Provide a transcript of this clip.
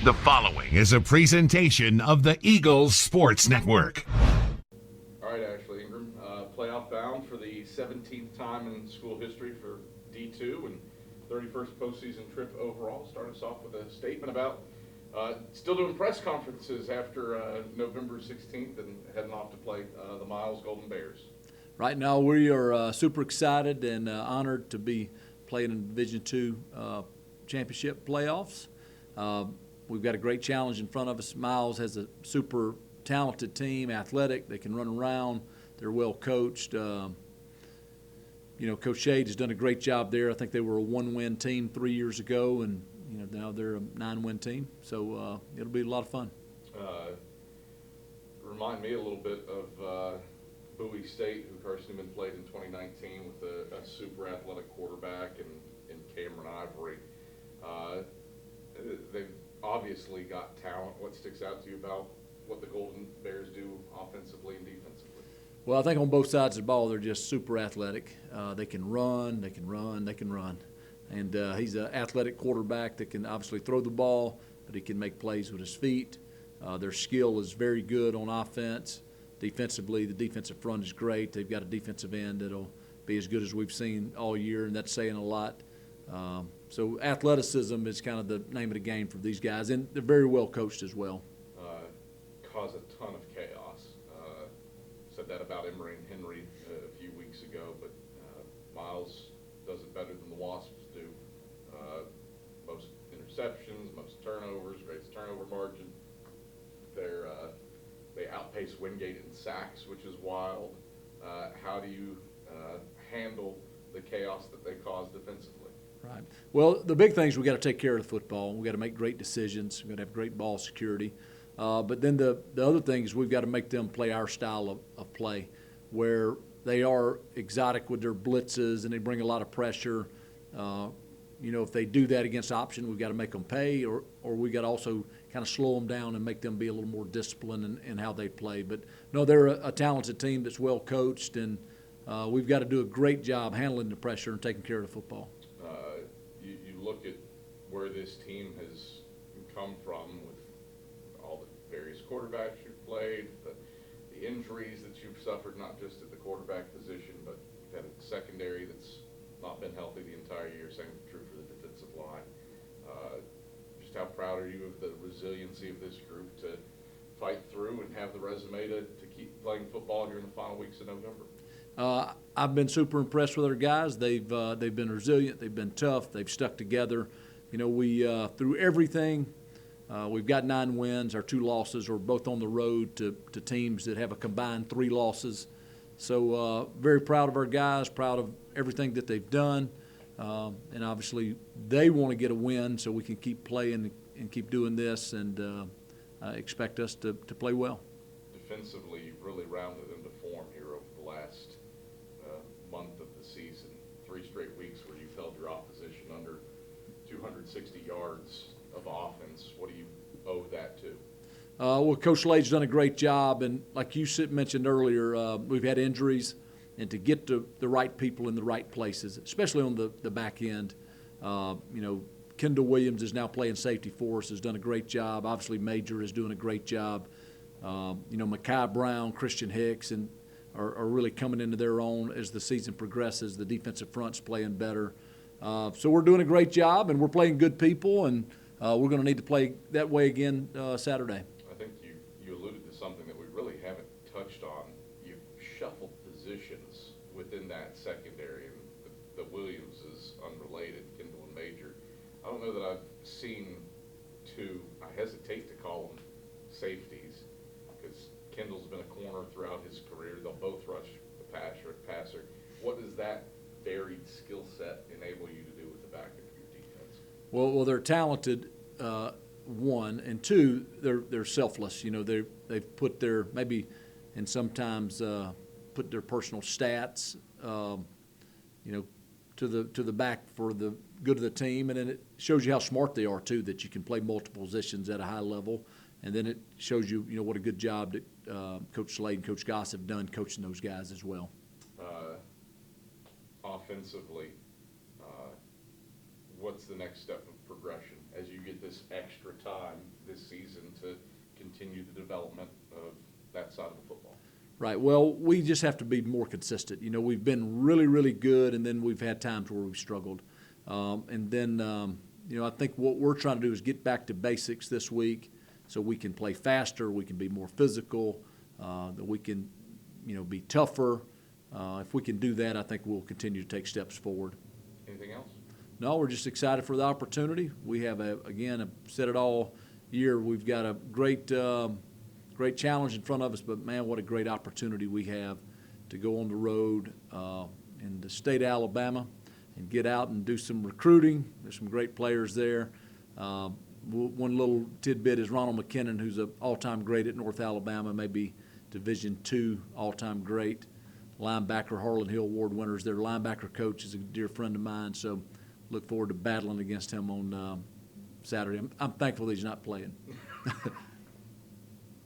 The following is a presentation of the Eagles Sports Network. All right, Ashley Ingram, playoff bound for the 17th time in school history for D2 and 31st postseason trip overall. Start us off with a statement about still doing press conferences after November 16th and heading off to play the Miles Golden Bears. Right now, we are super excited and honored to be playing in Division II championship playoffs. We've got a great challenge in front of us. Miles has a super talented team, athletic. They can run around. They're well coached. Coach Shade has done a great job there. I think they were a 1-win team 3 years ago, and now they're a 9-win team. So it'll be a lot of fun. Remind me a little bit of Bowie State, who Carson-Newman played in 2019 with a super athletic quarterback and Cameron Ivory. They've obviously got talent. What sticks out to you about what the Golden Bears do offensively and defensively? Well, I think on both sides of the ball, they're just super athletic. They can run, they can run, they can run. And he's an athletic quarterback that can obviously throw the ball, but he can make plays with his feet. Their skill is very good on offense. Defensively, the defensive front is great. They've got a defensive end that'll be as good as we've seen all year, and that's saying a lot. So athleticism is kind of the name of the game for these guys, and they're very well coached as well. Cause a ton of chaos. Said that about Emory and Henry a few weeks ago, but Miles does it better than the Wasps do. Most interceptions, most turnovers, greatest turnover margin. They outpace Wingate in sacks, which is wild. How do you handle the chaos that they cause defensively? Right. Well, the big thing is we got to take care of the football. We got to make great decisions. We got to have great ball security. But then the other thing is we've got to make them play our style of play, where they are exotic with their blitzes and they bring a lot of pressure. If they do that against option, we've got to make them pay, or we got to also kind of slow them down and make them be a little more disciplined in how they play. But no, they're a talented team that's well coached, and we've got to do a great job handling the pressure and taking care of the football. You look at where this team has come from with all the various quarterbacks you've played, the injuries that you've suffered, not just at the quarterback position, but you've had a secondary that's not been healthy the entire year. Same true for the defensive line. Just how proud are you of the resiliency of this group to fight through and have the resume to keep playing football here in the final weeks of November? I've been super impressed with our guys. They've been resilient. They've been tough. They've stuck together. We through everything. We've got 9 wins. Our 2 losses are both on the road to teams that have a combined 3 losses. So very proud of our guys, proud of everything that they've done. And obviously they want to get a win so we can keep playing and keep doing this, and expect us to play well. Defensively, you've really rounded into form here over the last month of the season. 3 straight weeks where you've held your opposition under 260 yards of offense. What do you owe that to? Well, Coach Slade's done a great job, and like you mentioned earlier, we've had injuries, and to get to the right people in the right places, especially on the back end. Kendall Williams is now playing safety for us, has done a great job. Obviously, Major is doing a great job. Mekhi Brown, Christian Hicks, and are really coming into their own as the season progresses. The defensive front's playing better. So we're doing a great job, and we're playing good people, and we're going to need to play that way again Saturday. I think you alluded to something that we really haven't touched on. You've shuffled positions within that secondary, and the Williams is unrelated, Kendall and Major. I don't know that I've seen 2, I hesitate to call them safeties, because Kendall's been a corner throughout his career. They'll both rush the passer. What does that varied skill set enable you to do with the back end of your defense? Well, they're talented, 1, and 2, they're selfless. They've put their maybe, and sometimes put their personal stats, to the back for the good of the team, and then it shows you how smart they are too. That you can play multiple positions at a high level, and then it shows you what a good job that Coach Slade and Coach Goss have done coaching those guys as well. Offensively, what's the next step of progression as you get this extra time development of that side of the football? Right. Well, we just have to be more consistent. You know, we've been really, really good, and then we've had times where we've struggled. You know, I think what we're trying to do is get back to basics this week so we can play faster, we can be more physical, that we can, you know, be tougher. If we can do that, I think we'll continue to take steps forward. Anything else? No, we're just excited for the opportunity. We have, I've said it all year, we've got a great challenge in front of us, but, man, what a great opportunity we have to go on the road in the state of Alabama and get out and do some recruiting. There's some great players there. One little tidbit is Ronald McKinnon, who's an all-time great at North Alabama, maybe Division II all-time great. Linebacker, Harlan Hill Award winners. Their linebacker coach is a dear friend of mine, so look forward to battling against him on Saturday. I'm thankful that he's not playing.